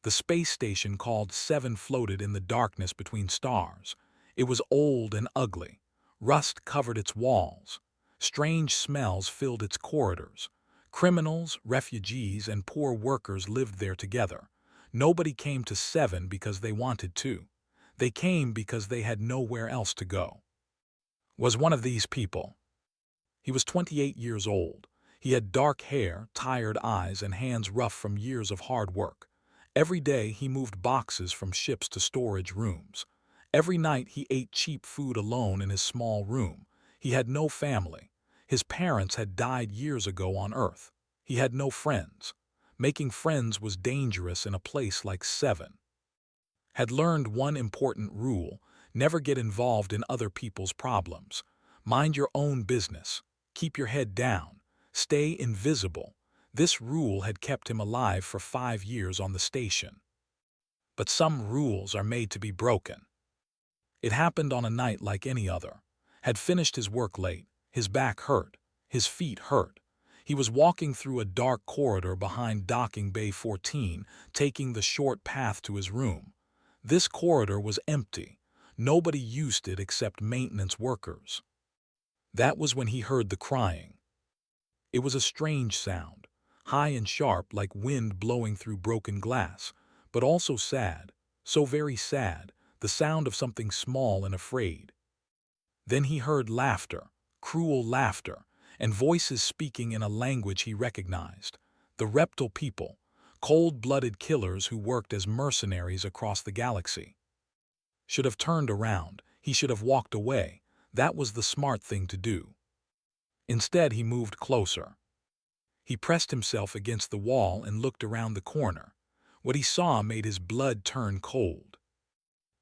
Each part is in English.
The space station called Seven floated in the darkness between stars. It was old and ugly. Rust covered its walls. Strange smells filled its corridors. Criminals, refugees, and poor workers lived there together. Nobody came to Seven because they wanted to. They came because they had nowhere else to go. Was one of these people. He was 28 years old. He had dark hair, tired eyes, and hands rough from years of hard work. Every day he moved boxes from ships to storage rooms. Every night he ate cheap food alone in his small room. He had no family. His parents had died years ago on Earth. He had no friends. Making friends was dangerous in a place like Seven. Had learned one important rule: never get involved in other people's problems. Mind your own business. Keep your head down. Stay invisible. This rule had kept him alive for 5 years on the station. But some rules are made to be broken. It happened on a night like any other. Had finished his work late. His back hurt. His feet hurt. He was walking through a dark corridor behind docking bay 14, taking the short path to his room. This corridor was empty. Nobody used it except maintenance workers. That was when he heard the crying. It was a strange sound, high and sharp like wind blowing through broken glass, but also sad, so very sad, the sound of something small and afraid. Then he heard laughter, cruel laughter, and voices speaking in a language he recognized. The reptile people, cold-blooded killers who worked as mercenaries across the galaxy. Should have turned around. He should have walked away. That was the smart thing to do. Instead, he moved closer. He pressed himself against the wall and looked around the corner. What he saw made his blood turn cold.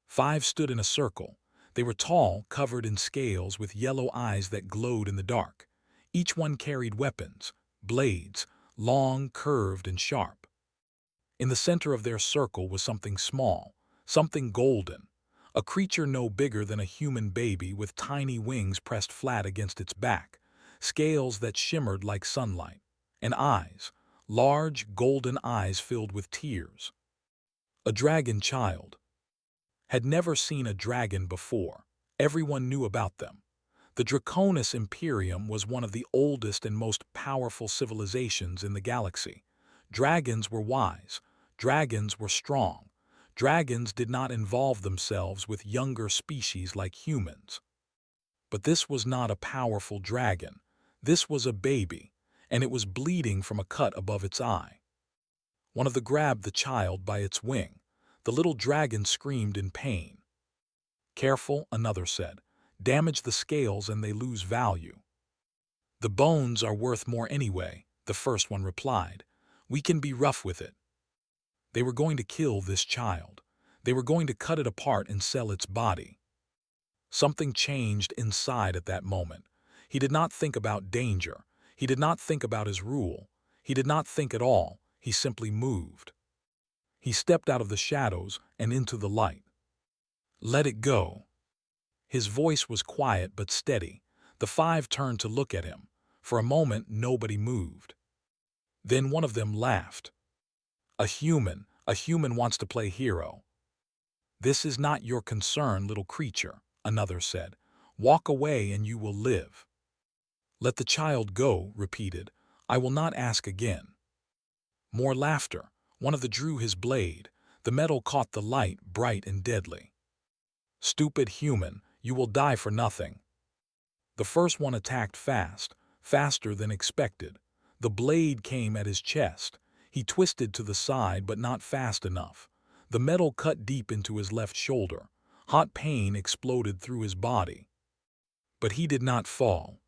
5 stood in a circle. They were tall, covered in scales, with yellow eyes that glowed in the dark. Each one carried weapons, blades, long, curved, and sharp. In the center of their circle was something small, something golden, a creature no bigger than a human baby with tiny wings pressed flat against its back, scales that shimmered like sunlight, and eyes, large, golden eyes filled with tears. A dragon child. Had never seen a dragon before. Everyone knew about them. The Draconis Imperium was one of the oldest and most powerful civilizations in the galaxy. Dragons were wise. Dragons were strong. Dragons did not involve themselves with younger species like humans. But this was not a powerful dragon. This was a baby, and it was bleeding from a cut above its eye. One of them grabbed the child by its wing. The little dragon screamed in pain. "Careful," another said. "Damage the scales and they lose value." "The bones are worth more anyway," the first one replied. "We can be rough with it." They were going to kill this child. They were going to cut it apart and sell its body. Something changed inside at that moment. He did not think about danger. He did not think about his rule. He did not think at all. He simply moved. He stepped out of the shadows and into the light. "Let it go." His voice was quiet but steady. The 5 turned to look at him. For a moment, nobody moved. Then one of them laughed. A human wants to play hero." "This is not your concern, little creature," another said. "Walk away and you will live." "Let the child go," repeated. "I will not ask again." More laughter. One of them drew his blade. The metal caught the light, bright and deadly. "Stupid human, you will die for nothing." The first one attacked fast, faster than expected. The blade came at his chest. He twisted to the side, but not fast enough. The metal cut deep into his left shoulder. Hot pain exploded through his body. But he did not fall.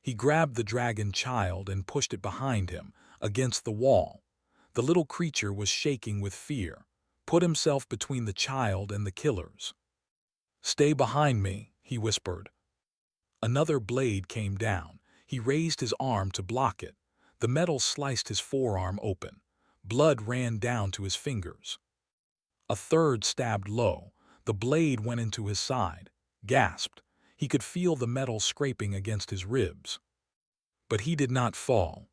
He grabbed the dragon child and pushed it behind him, against the wall. The little creature was shaking with fear. Put himself between the child and the killers. "Stay behind me," he whispered. Another blade came down. He raised his arm to block it. The metal sliced his forearm open. Blood ran down to his fingers. A third stabbed low. The blade went into his side. Gasped. He could feel the metal scraping against his ribs. But he did not fall.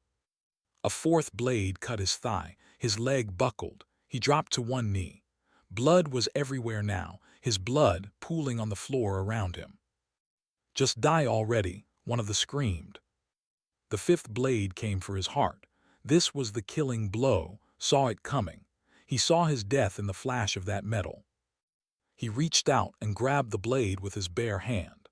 A fourth blade cut his thigh. His leg buckled. He dropped to one knee. Blood was everywhere now, his blood pooling on the floor around him. "Just die already," one of them screamed. The fifth blade came for his heart. This was the killing blow, saw it coming. He saw his death in the flash of that metal. He reached out and grabbed the blade with his bare hand.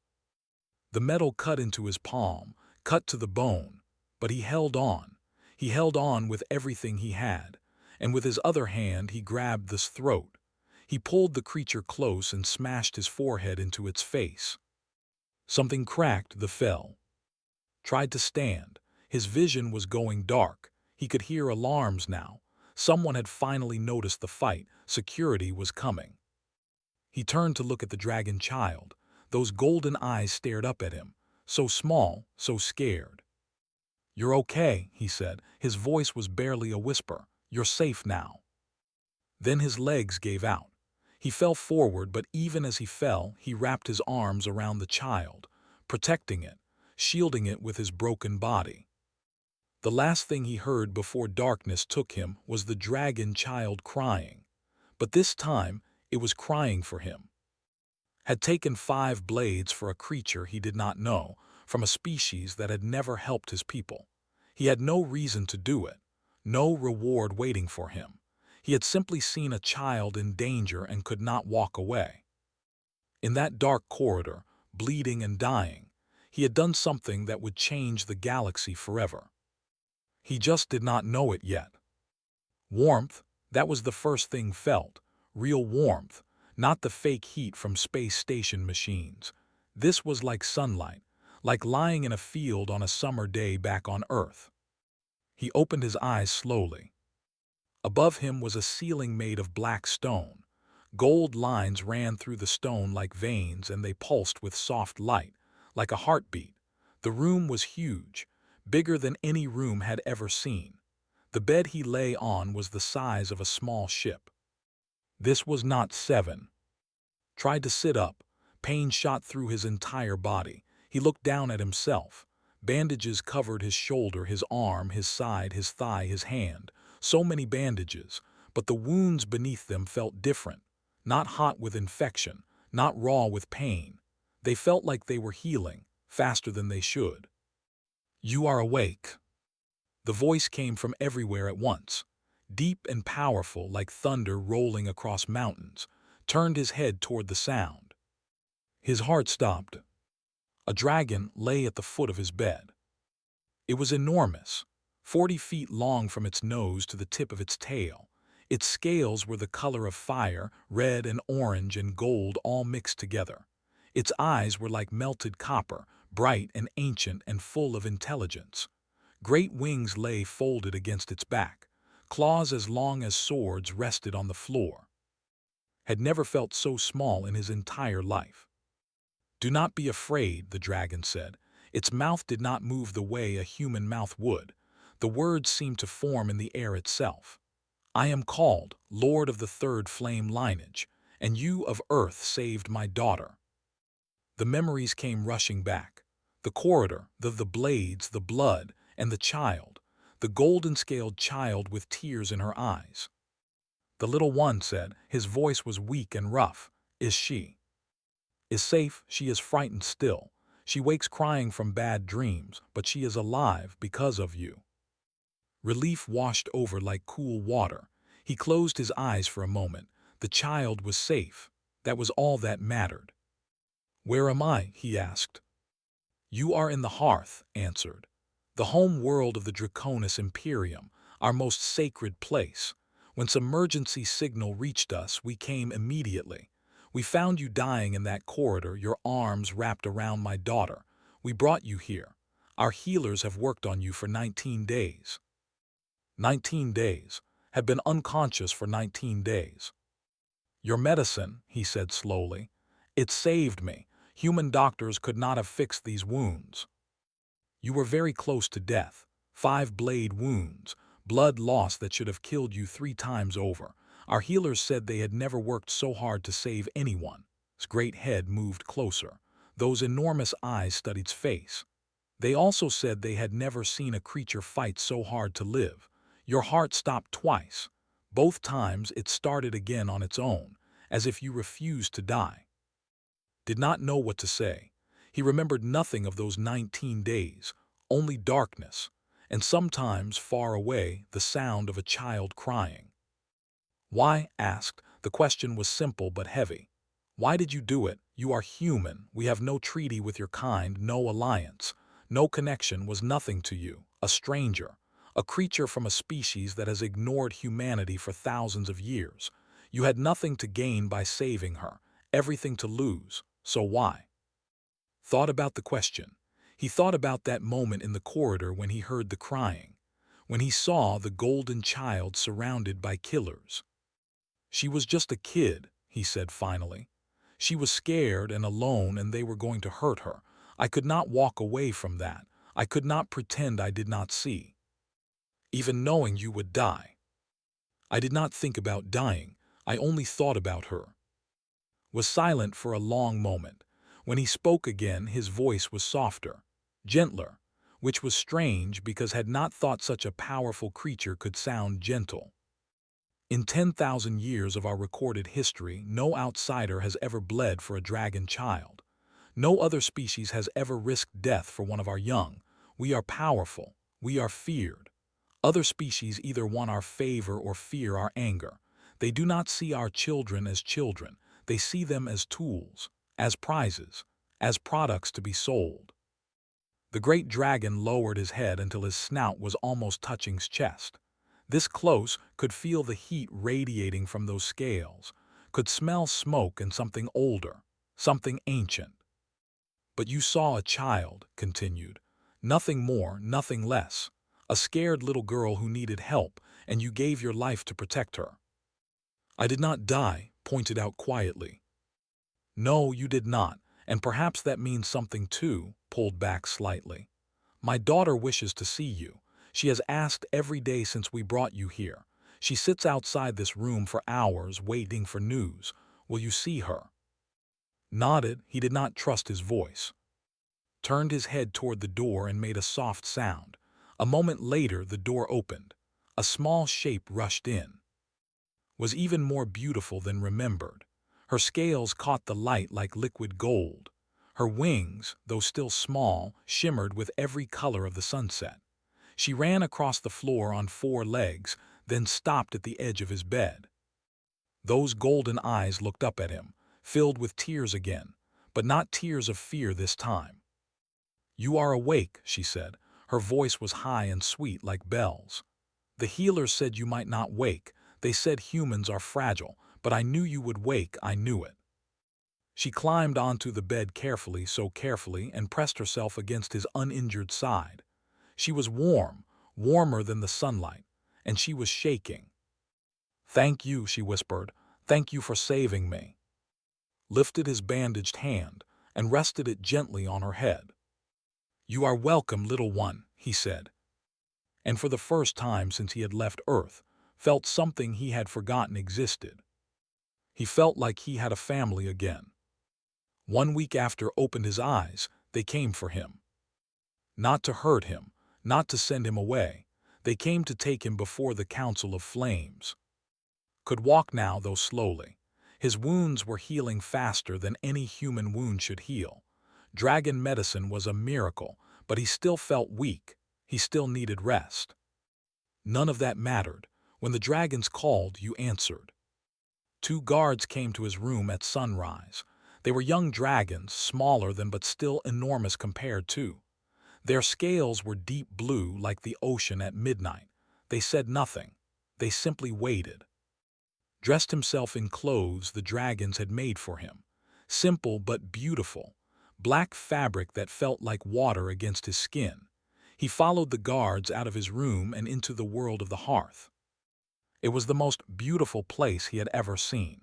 The metal cut into his palm, cut to the bone, but he held on. He held on with everything he had, and with his other hand he grabbed this throat. He pulled the creature close and smashed his forehead into its face. Something cracked, the fell. Tried to stand. His vision was going dark. He could hear alarms now. Someone had finally noticed the fight. Security was coming. He turned to look at the dragon child. Those golden eyes stared up at him, so small, so scared. "You're okay," he said. His voice was barely a whisper. "You're safe now." Then his legs gave out. He fell forward, but even as he fell, he wrapped his arms around the child, protecting it, shielding it with his broken body. The last thing he heard before darkness took him was the dragon child crying. But this time, it was crying for him. Had taken 5 blades for a creature he did not know, from a species that had never helped his people. He had no reason to do it, no reward waiting for him. He had simply seen a child in danger and could not walk away. In that dark corridor, bleeding and dying, he had done something that would change the galaxy forever. He just did not know it yet. Warmth, that was the first thing felt. Real warmth, not the fake heat from space station machines. This was like sunlight, like lying in a field on a summer day back on Earth. He opened his eyes slowly. Above him was a ceiling made of black stone. Gold lines ran through the stone like veins, and they pulsed with soft light, like a heartbeat. The room was huge, bigger than any room had ever seen. The bed he lay on was the size of a small ship. This was not 7. Tried to sit up. Pain shot through his entire body. He looked down at himself. Bandages covered his shoulder, his arm, his side, his thigh, his hand. So many bandages, but the wounds beneath them felt different. Not hot with infection, not raw with pain. They felt like they were healing, faster than they should. "You are awake." The voice came from everywhere at once, deep and powerful like thunder rolling across mountains. Turned his head toward the sound. His heart stopped. A dragon lay at the foot of his bed. It was enormous, 40 feet long from its nose to the tip of its tail. Its scales were the color of fire, red and orange and gold all mixed together. Its eyes were like melted copper, bright and ancient and full of intelligence. Great wings lay folded against its back. Claws as long as swords rested on the floor. Had never felt so small in his entire life. "Do not be afraid," the dragon said. Its mouth did not move the way a human mouth would. The words seemed to form in the air itself. "I am called Lord of the Third Flame lineage, and you of Earth saved my daughter." The memories came rushing back. The corridor, the blades, the blood, and the child. The golden-scaled child with tears in her eyes. "The little one," said. His voice was weak and rough. "Is she?" "Is safe. She is frightened still. She wakes crying from bad dreams, but she is alive because of you." Relief washed over like cool water. He closed his eyes for a moment. The child was safe. That was all that mattered. "Where am I?" he asked. "You are in the hearth," answered. "The home world of the Draconis Imperium, our most sacred place. When some emergency signal reached us, we came immediately. We found you dying in that corridor, your arms wrapped around my daughter. We brought you here. Our healers have worked on you for 19 days. 19 days. Have been unconscious for 19 days. Your medicine," he said slowly. "It saved me. Human doctors could not have fixed these wounds. You were very close to death. 5 blade wounds. Blood loss that should have killed you 3 times over. Our healers said they had never worked so hard to save anyone." His great head moved closer. Those enormous eyes studied his face. "They also said they had never seen a creature fight so hard to live. Your heart stopped twice. Both times it started again on its own, as if you refused to die. Did not know what to say. He remembered nothing of those 19 days, only darkness, and sometimes, far away, the sound of a child crying. Why? Asked. The question was simple but heavy. Why did you do it? You are human. We have no treaty with your kind, no alliance. No connection was nothing to you. A stranger. A creature from a species that has ignored humanity for thousands of years. You had nothing to gain by saving her, everything to lose. So why? Thought about the question. He thought about that moment in the corridor when he heard the crying, when he saw the golden child surrounded by killers. She was just a kid, he said finally. She was scared and alone and they were going to hurt her. I could not walk away from that. I could not pretend I did not see. Even knowing you would die. I did not think about dying. I only thought about her. Was silent for a long moment. When he spoke again, his voice was softer, gentler, which was strange because had not thought such a powerful creature could sound gentle. In 10,000 years of our recorded history, no outsider has ever bled for a dragon child. No other species has ever risked death for one of our young. We are powerful. We are feared. Other species either want our favor or fear our anger. They do not see our children as children. They see them as tools, as prizes, as products to be sold. The great dragon lowered his head until his snout was almost touching his chest. This close, could feel the heat radiating from those scales, could smell smoke and something older, something ancient. But you saw a child, continued. Nothing more, nothing less. A scared little girl who needed help, and you gave your life to protect her. I did not die, pointed out quietly. No, you did not, and perhaps that means something too, pulled back slightly. My daughter wishes to see you. She has asked every day since we brought you here. She sits outside this room for hours waiting for news. Will you see her? Nodded. He did not trust his voice. Turned his head toward the door and made a soft sound. A moment later the door opened. A small shape rushed in. Was even more beautiful than remembered. Her scales caught the light like liquid gold. Her wings, though still small, shimmered with every color of the sunset. She ran across the floor on 4 legs, then stopped at the edge of his bed. Those golden eyes looked up at him, filled with tears again, but not tears of fear this time. You are awake, she said. Her voice was high and sweet like bells. The healers said you might not wake. They said humans are fragile, but I knew you would wake, I knew it. She climbed onto the bed carefully, so carefully, and pressed herself against his uninjured side. She was warm, warmer than the sunlight, and she was shaking. Thank you, she whispered. Thank you for saving me. Lifted his bandaged hand and rested it gently on her head. You are welcome, little one, he said. And for the first time since he had left Earth, felt something he had forgotten existed. He felt like he had a family again. 1 week after opened his eyes, they came for him. Not to hurt him, not to send him away. They came to take him before the Council of Flames. Could walk now, though slowly. His wounds were healing faster than any human wound should heal. Dragon medicine was a miracle, but he still felt weak. He still needed rest. None of that mattered. When the dragons called, you answered. 2 guards came to his room at sunrise. They were young dragons, smaller than but still enormous compared to. Their scales were deep blue like the ocean at midnight. They said nothing. They simply waited. Dressed himself in clothes the dragons had made for him. Simple but beautiful. Black fabric that felt like water against his skin. He followed the guards out of his room and into the world of the hearth. It was the most beautiful place he had ever seen.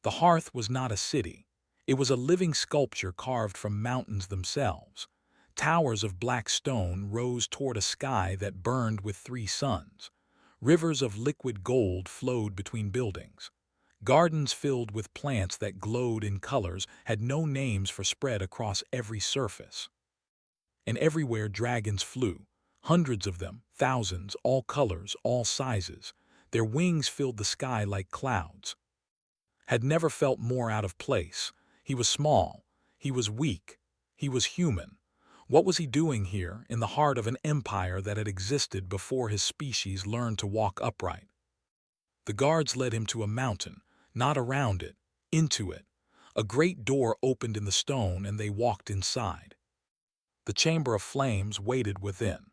The hearth was not a city. It was a living sculpture carved from mountains themselves. Towers of black stone rose toward a sky that burned with 3 suns. Rivers of liquid gold flowed between buildings. Gardens filled with plants that glowed in colors had no names for spread across every surface. And everywhere dragons flew, hundreds of them, thousands, all colors, all sizes. Their wings filled the sky like clouds. Had never felt more out of place. He was small. He was weak. He was human. What was he doing here, in the heart of an empire that had existed before his species learned to walk upright? The guards led him to a mountain, not around it, into it. A great door opened in the stone and they walked inside. The chamber of flames waited within.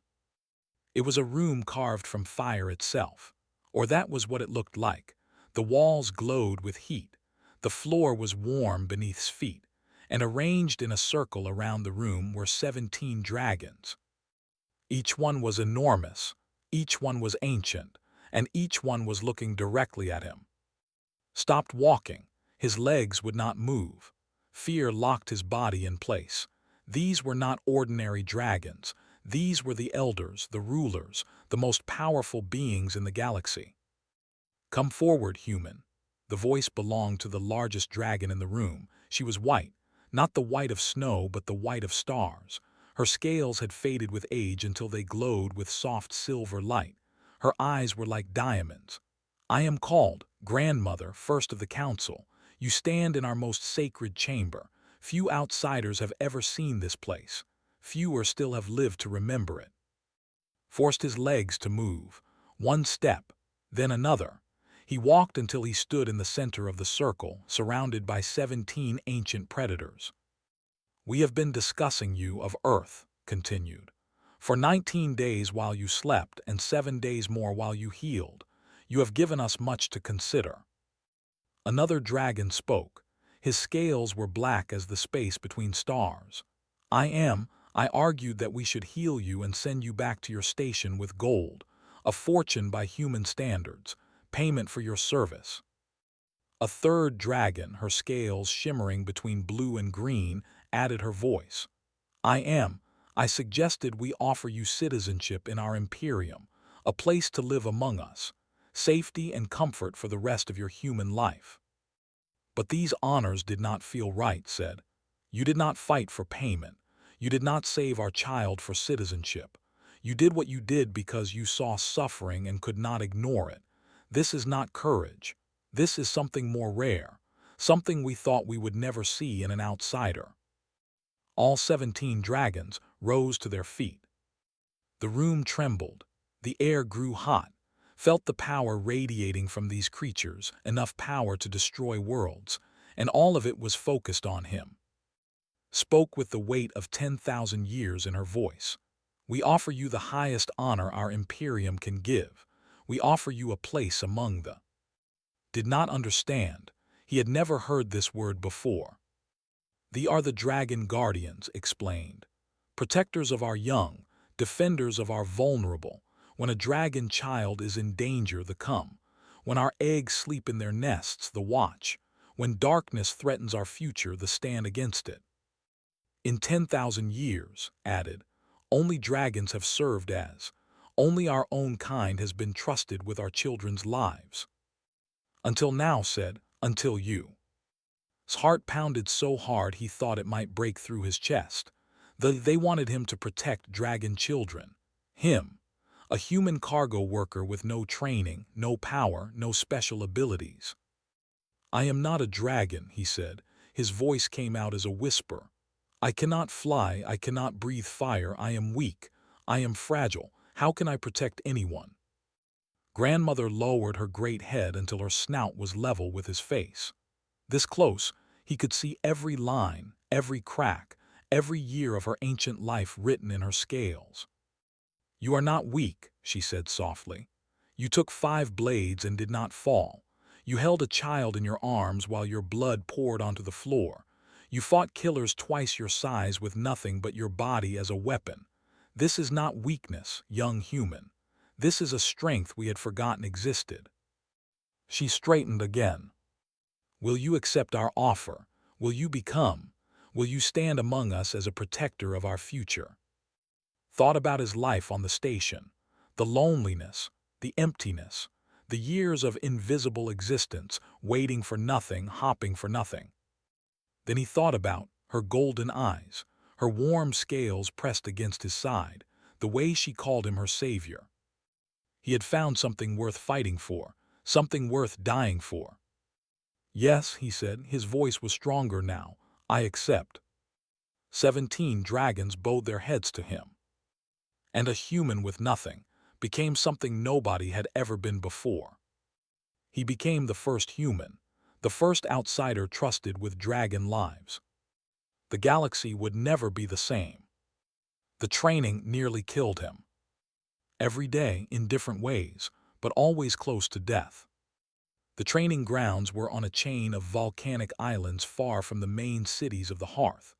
It was a room carved from fire itself. Or that was what it looked like. The walls glowed with heat. The floor was warm beneath his feet. And arranged in a circle around the room were 17 dragons. Each one was enormous. Each one was ancient. And each one was looking directly at him. Stopped walking. His legs would not move. Fear locked his body in place. These were not ordinary dragons. These were the elders, the rulers, the most powerful beings in the galaxy. "Come forward, human." The voice belonged to the largest dragon in the room. She was white, not the white of snow, but the white of stars. Her scales had faded with age until they glowed with soft silver light. Her eyes were like diamonds. "I am called, Grandmother, first of the council. You stand in our most sacred chamber. Few outsiders have ever seen this place. Fewer still have lived to remember it." Forced his legs to move. One step, then another. He walked until he stood in the center of the circle, surrounded by 17 ancient predators. "We have been discussing you of Earth," continued. "For 19 days while you slept and 7 days more while you healed. You have given us much to consider." Another dragon spoke. His scales were black as the space between stars. I argued that we should heal you and send you back to your station with gold, a fortune by human standards, payment for your service." A third dragon, her scales shimmering between blue and green, added her voice. I suggested we offer you citizenship in our Imperium, a place to live among us, safety and comfort for the rest of your human life." "But these honors did not feel right," said. "You did not fight for payment. You did not save our child for citizenship. You did what you did because you saw suffering and could not ignore it. This is not courage. This is something more rare, something we thought we would never see in an outsider." All 17 dragons rose to their feet. The room trembled. The air grew hot. Felt the power radiating from these creatures, enough power to destroy worlds, and all of it was focused on him. Spoke with the weight of 10,000 years in her voice. "We offer you the highest honor our Imperium can give. We offer you a place among the—" Did not understand. He had never heard this word before. "They are the Dragon Guardians," explained. "Protectors of our young, defenders of our vulnerable. When a dragon child is in danger, the come. When our eggs sleep in their nests, the watch. When darkness threatens our future, the stand against it." "In 10,000 years," added, "only dragons have served as. Only our own kind has been trusted with our children's lives." "Until now," said, "until you." His heart pounded so hard he thought it might break through his chest. They wanted him to protect dragon children. Him, a human cargo worker with no training, no power, no special abilities. "I am not a dragon," he said. His voice came out as a whisper. "I cannot fly, I cannot breathe fire, I am weak, I am fragile. How can I protect anyone?" Grandmother lowered her great head until her snout was level with his face. This close, he could see every line, every crack, every year of her ancient life written in her scales. "You are not weak," she said softly. "You took 5 blades and did not fall. You held a child in your arms while your blood poured onto the floor. You fought killers twice your size with nothing but your body as a weapon. This is not weakness, young human. This is a strength we had forgotten existed." She straightened again. "Will you accept our offer? Will you stand among us as a protector of our future?" Thought about his life on the station, the loneliness, the emptiness, the years of invisible existence, waiting for nothing, hopping for nothing. Then he thought about her golden eyes, her warm scales pressed against his side, the way she called him her savior. He had found something worth fighting for, something worth dying for. "Yes," he said, his voice was stronger now, "I accept." 17 dragons bowed their heads to him. And a human with nothing became something nobody had ever been before. He became the first human, the first outsider trusted with dragon lives. The galaxy would never be the same. The training nearly killed him. Every day, in different ways, but always close to death. The training grounds were on a chain of volcanic islands far from the main cities of the Hearth.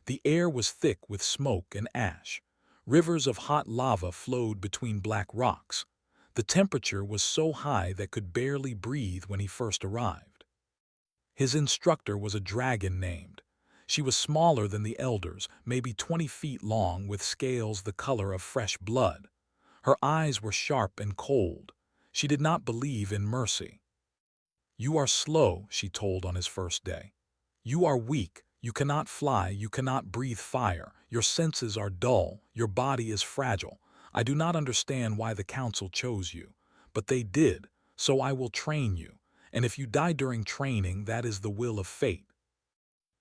The air was thick with smoke and ash. Rivers of hot lava flowed between black rocks. The temperature was so high that could barely breathe when he first arrived. His instructor was a dragon named. She was smaller than the elders, maybe 20 feet long, with scales the color of fresh blood. Her eyes were sharp and cold. She did not believe in mercy. "You are slow," she told on his first day. "You are weak. You cannot fly. You cannot breathe fire. Your senses are dull. Your body is fragile. I do not understand why the council chose you. But they did, so I will train you. And if you die during training, that is the will of fate."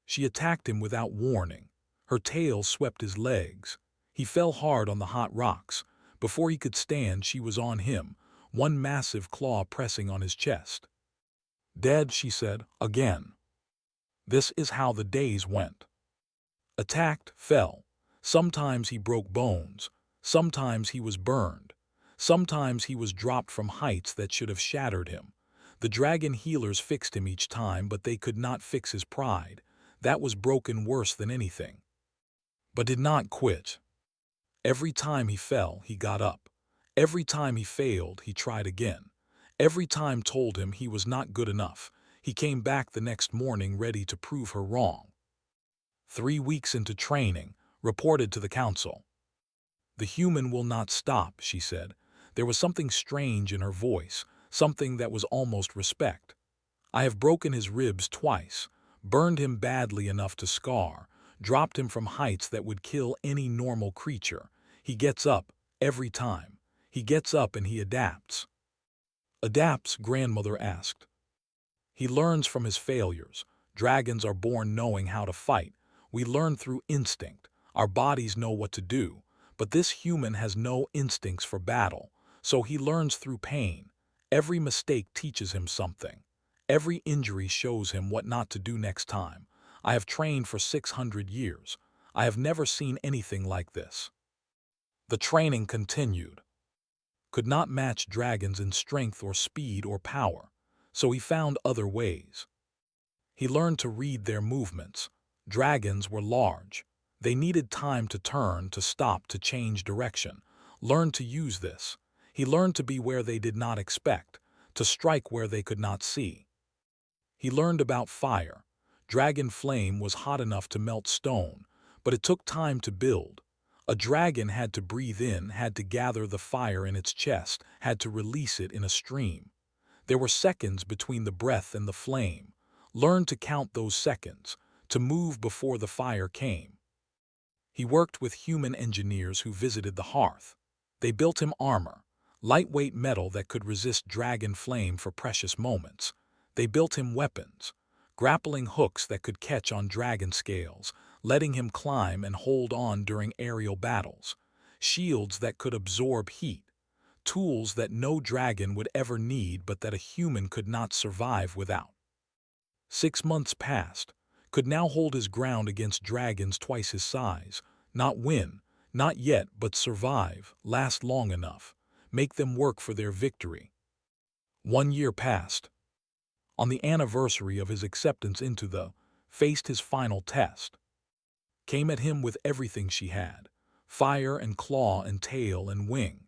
She attacked him without warning. Her tail swept his legs. He fell hard on the hot rocks. Before he could stand, she was on him, one massive claw pressing on his chest. "Dead," she said, "again." This is how the days went. Attacked, fell. Sometimes he broke bones. Sometimes he was burned. Sometimes he was dropped from heights that should have shattered him. The dragon healers fixed him each time, but they could not fix his pride. That was broken worse than anything. But did not quit. Every time he fell, he got up. Every time he failed, he tried again. Every time told him he was not good enough. He came back the next morning ready to prove her wrong. 3 weeks into training, reported to the council. "The human will not stop," she said. There was something strange in her voice, something that was almost respect. "I have broken his ribs twice, burned him badly enough to scar, dropped him from heights that would kill any normal creature. He gets up, every time. He gets up and he adapts." "Adapts?" grandmother asked. "He learns from his failures. Dragons are born knowing how to fight. We learn through instinct. Our bodies know what to do. But this human has no instincts for battle, so he learns through pain. Every mistake teaches him something. Every injury shows him what not to do next time. I have trained for 600 years. I have never seen anything like this." The training continued. Could not match dragons in strength or speed or power, so he found other ways. He learned to read their movements. Dragons were large. They needed time to turn, to stop, to change direction. Learned to use this. He learned to be where they did not expect, to strike where they could not see. He learned about fire. Dragon flame was hot enough to melt stone, but it took time to build. A dragon had to breathe in, had to gather the fire in its chest, had to release it in a stream. There were seconds between the breath and the flame. Learned to count those seconds, to move before the fire came. He worked with human engineers who visited the hearth. They built him armor, lightweight metal that could resist dragon flame for precious moments. They built him weapons, grappling hooks that could catch on dragon scales, letting him climb and hold on during aerial battles, shields that could absorb heat, tools that no dragon would ever need but that a human could not survive without. 6 months passed. Could now hold his ground against dragons twice his size, not win, not yet, but survive, last long enough, make them work for their victory. 1 year passed. On the anniversary of his acceptance into the, faced his final test. Came at him with everything she had, fire and claw and tail and wing.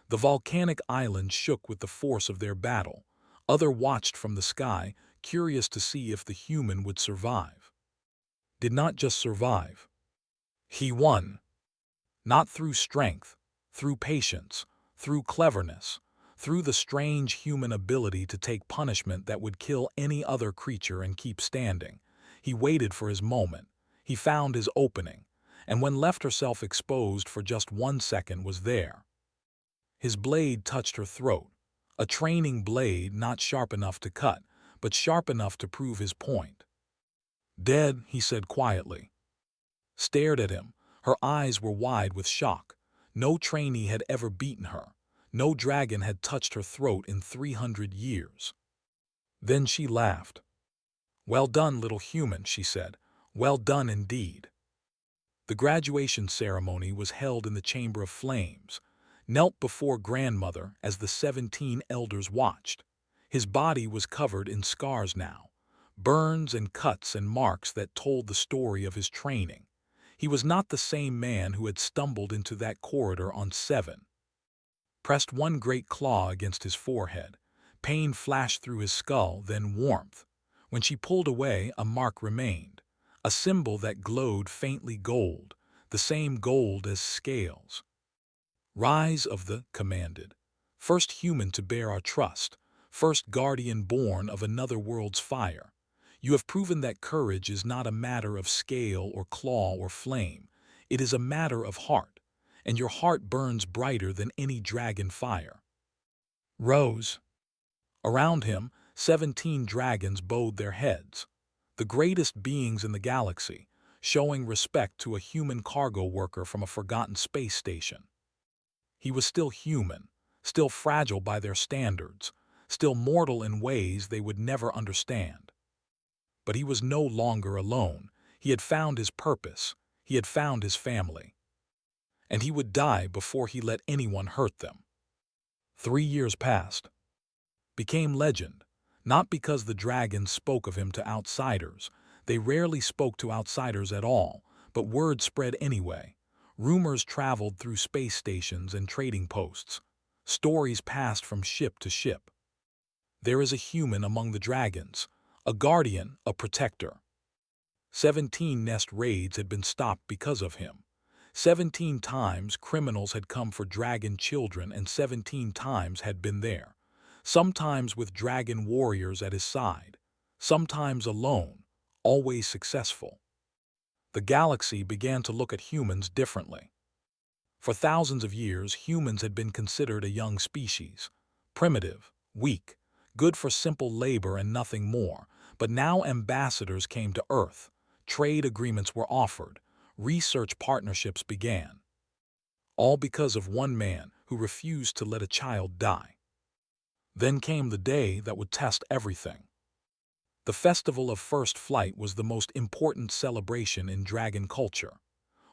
The volcanic island shook with the force of their battle. Other watched from the sky, curious to see if the human would survive. Did not just survive. He won. Not through strength, through patience, through cleverness, through the strange human ability to take punishment that would kill any other creature and keep standing. He waited for his moment. He found his opening, and when left herself exposed for just 1 second was there. His blade touched her throat, a training blade not sharp enough to cut, but sharp enough to prove his point. "Dead," he said quietly. Stared at him. Her eyes were wide with shock. No trainee had ever beaten her. No dragon had touched her throat in 300 years. Then she laughed. "Well done, little human," she said. "Well done indeed." The graduation ceremony was held in the Chamber of Flames. Knelt before grandmother as the 17 elders watched. His body was covered in scars now, burns and cuts and marks that told the story of his training. He was not the same man who had stumbled into that corridor on 7. Pressed one great claw against his forehead. Pain flashed through his skull, then warmth. When she pulled away, a mark remained, a symbol that glowed faintly gold, the same gold as scales. "Rise of the," commanded. "First human to bear our trust, first guardian born of another world's fire. You have proven that courage is not a matter of scale or claw or flame. It is a matter of heart, and your heart burns brighter than any dragon fire." Rose. Around him, 17 dragons bowed their heads, the greatest beings in the galaxy, showing respect to a human cargo worker from a forgotten space station. He was still human, still fragile by their standards, still mortal in ways they would never understand. But he was no longer alone. He had found his purpose. He had found his family. And he would die before he let anyone hurt them. 3 years passed. Became legend, not because the dragons spoke of him to outsiders. They rarely spoke to outsiders at all, but word spread anyway. Rumors traveled through space stations and trading posts. Stories passed from ship to ship. There is a human among the dragons, a guardian, a protector. 17 nest raids had been stopped because of him. 17 times criminals had come for dragon children, and 17 times had been there. Sometimes with dragon warriors at his side, sometimes alone, always successful. The galaxy began to look at humans differently. For thousands of years, humans had been considered a young species, primitive, weak, good for simple labor and nothing more. But now ambassadors came to Earth, trade agreements were offered, research partnerships began. All because of one man who refused to let a child die. Then came the day that would test everything. The Festival of First Flight was the most important celebration in dragon culture.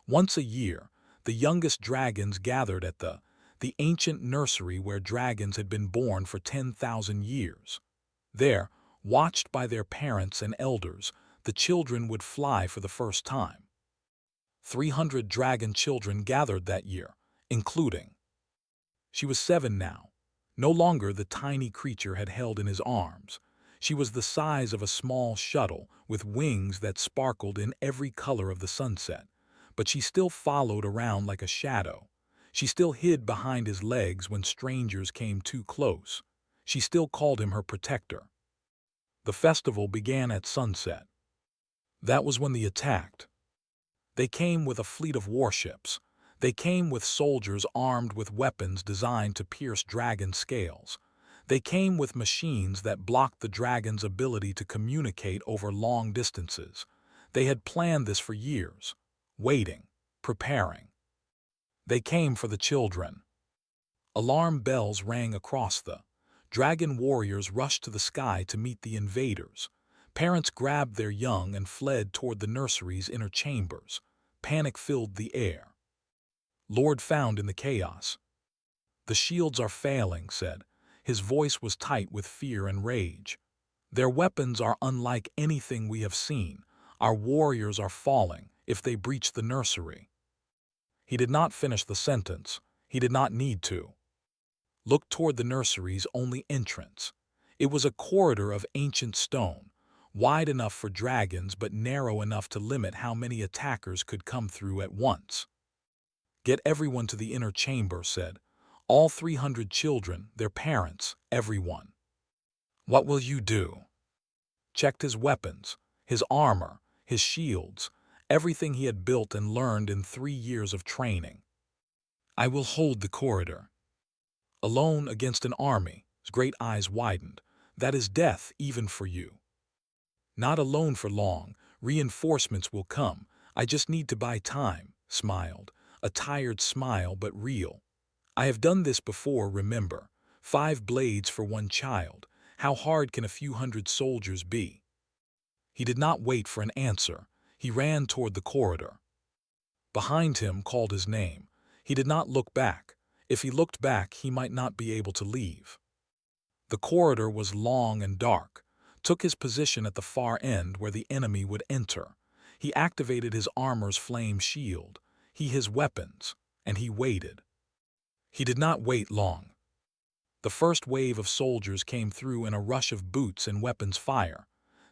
Once a year, the youngest dragons gathered at the ancient nursery where dragons had been born for 10,000 years. There, watched by their parents and elders, the children would fly for the first time. 300 dragon children gathered that year, including. She was 7 now. No longer the tiny creature had held in his arms. She was the size of a small shuttle with wings that sparkled in every color of the sunset. But she still followed around like a shadow. She still hid behind his legs when strangers came too close. She still called him her protector. The festival began at sunset. That was when they attacked. They came with a fleet of warships. They came with soldiers armed with weapons designed to pierce dragon scales. They came with machines that blocked the dragon's ability to communicate over long distances. They had planned this for years, waiting, preparing. They came for the children. Alarm bells rang across the. Dragon warriors rushed to the sky to meet the invaders. Parents grabbed their young and fled toward the nursery's inner chambers. Panic filled the air. Lord found in the chaos. "The shields are failing," said. His voice was tight with fear and rage. "Their weapons are unlike anything we have seen. Our warriors are falling if they breach the nursery." He did not finish the sentence. He did not need to. Look toward the nursery's only entrance. It was a corridor of ancient stone, wide enough for dragons but narrow enough to limit how many attackers could come through at once. "Get everyone to the inner chamber," said. "All 300 children, their parents, everyone." "What will you do?" Checked his weapons, his armor, his shields, everything he had built and learned in 3 years of training. "I will hold the corridor." Alone against an army, his great eyes widened. That is death even for you. Not alone for long, reinforcements will come. I just need to buy time, smiled. A tired smile but real. I have done this before, remember. 5 blades for one child. How hard can a few hundred soldiers be? He did not wait for an answer. He ran toward the corridor. Behind him called his name. He did not look back. If he looked back, he might not be able to leave. The corridor was long and dark. Took his position at the far end where the enemy would enter. He activated his armor's flame shield, his weapons, and he waited. He did not wait long. The first wave of soldiers came through in a rush of boots and weapons fire.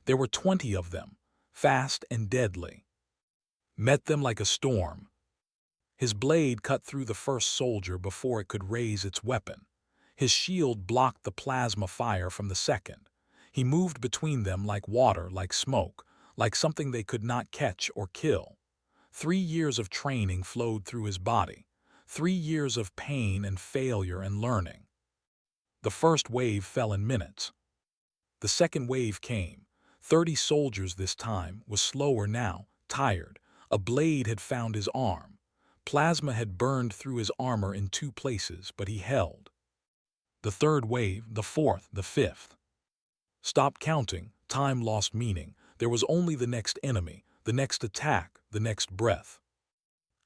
There were 20 of them, fast and deadly. Met them like a storm. His blade cut through the first soldier before it could raise its weapon. His shield blocked the plasma fire from the second. He moved between them like water, like smoke, like something they could not catch or kill. 3 years of training flowed through his body. 3 years of pain and failure and learning. The first wave fell in minutes. The second wave came. 30 soldiers this time, was slower now, tired. A blade had found his arm. Plasma had burned through his armor in 2 places, but he held. The third wave, the fourth, the fifth. Stopped counting, time lost meaning. There was only the next enemy, the next attack, the next breath.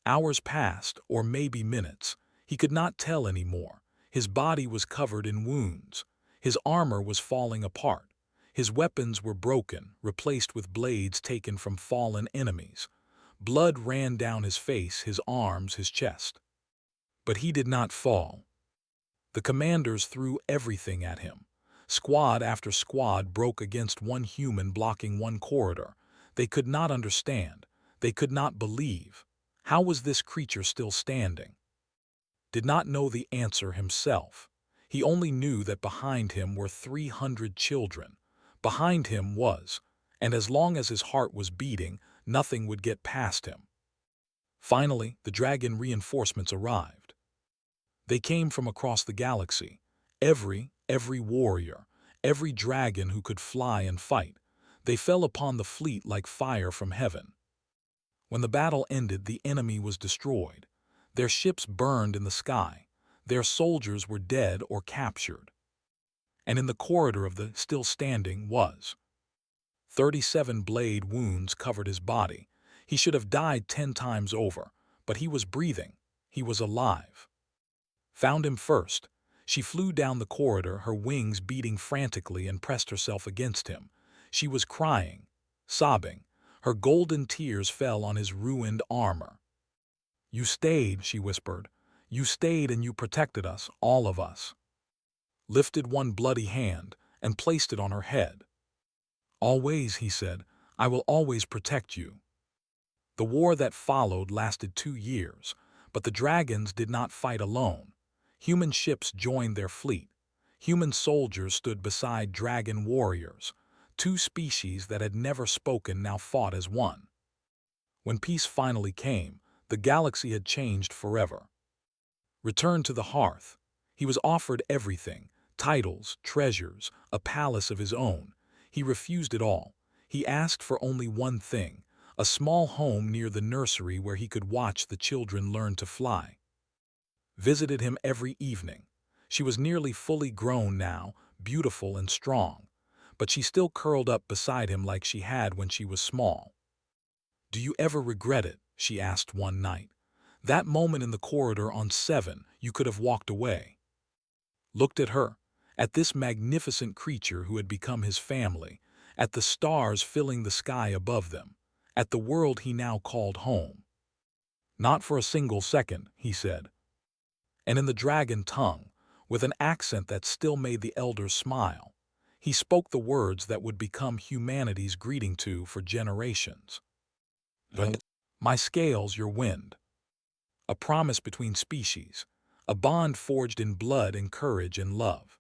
Hours passed, or maybe minutes. He could not tell anymore. His body was covered in wounds. His armor was falling apart. His weapons were broken, replaced with blades taken from fallen enemies. Blood ran down his face, his arms, his chest. But he did not fall. The commanders threw everything at him. Squad after squad broke against one human blocking one corridor. They could not understand. They could not believe. How was this creature still standing? Did not know the answer himself. He only knew that behind him were 300 children. Behind him was, and as long as his heart was beating, nothing would get past him. Finally, the dragon reinforcements arrived. They came from across the galaxy. Every warrior, every dragon who could fly and fight. They fell upon the fleet like fire from heaven. When the battle ended, the enemy was destroyed. Their ships burned in the sky. Their soldiers were dead or captured. And in the corridor of the still standing was 37 blade wounds covered his body. He should have died 10 times over, but he was breathing. He was alive. Found him first. She flew down the corridor, her wings beating frantically, and pressed herself against him. She was crying, sobbing. Her golden tears fell on his ruined armor. "You stayed," she whispered. "You stayed and you protected us, all of us." Lifted one bloody hand and placed it on her head. "Always," he said, "I will always protect you." The war that followed lasted 2 years, but the dragons did not fight alone. Human ships joined their fleet. Human soldiers stood beside dragon warriors. 2 species that had never spoken now fought as one. When peace finally came, the galaxy had changed forever. Returned to the hearth. He was offered everything, titles, treasures, a palace of his own. He refused it all. He asked for only one thing, a small home near the nursery where he could watch the children learn to fly. Visited him every evening. She was nearly fully grown now, beautiful and strong, but she still curled up beside him like she had when she was small. "Do you ever regret it?" she asked one night. "That moment in the corridor on 7, you could have walked away." Looked at her, at this magnificent creature who had become his family, at the stars filling the sky above them, at the world he now called home. "Not for a single second," he said. And in the dragon tongue, with an accent that still made the elders smile, he spoke the words that would become humanity's greeting for generations. "But my scales, your wind." A promise between species, a bond forged in blood and courage and love.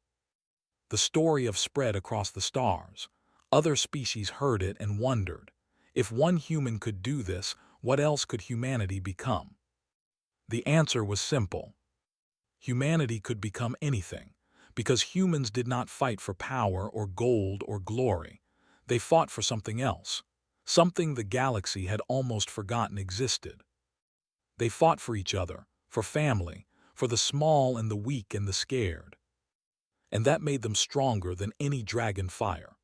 The story of spread across the stars. Other species heard it and wondered, if one human could do this, what else could humanity become? The answer was simple. Humanity could become anything, because humans did not fight for power or gold or glory. They fought for something else, something the galaxy had almost forgotten existed. They fought for each other, for family, for the small and the weak and the scared. And that made them stronger than any dragon fire.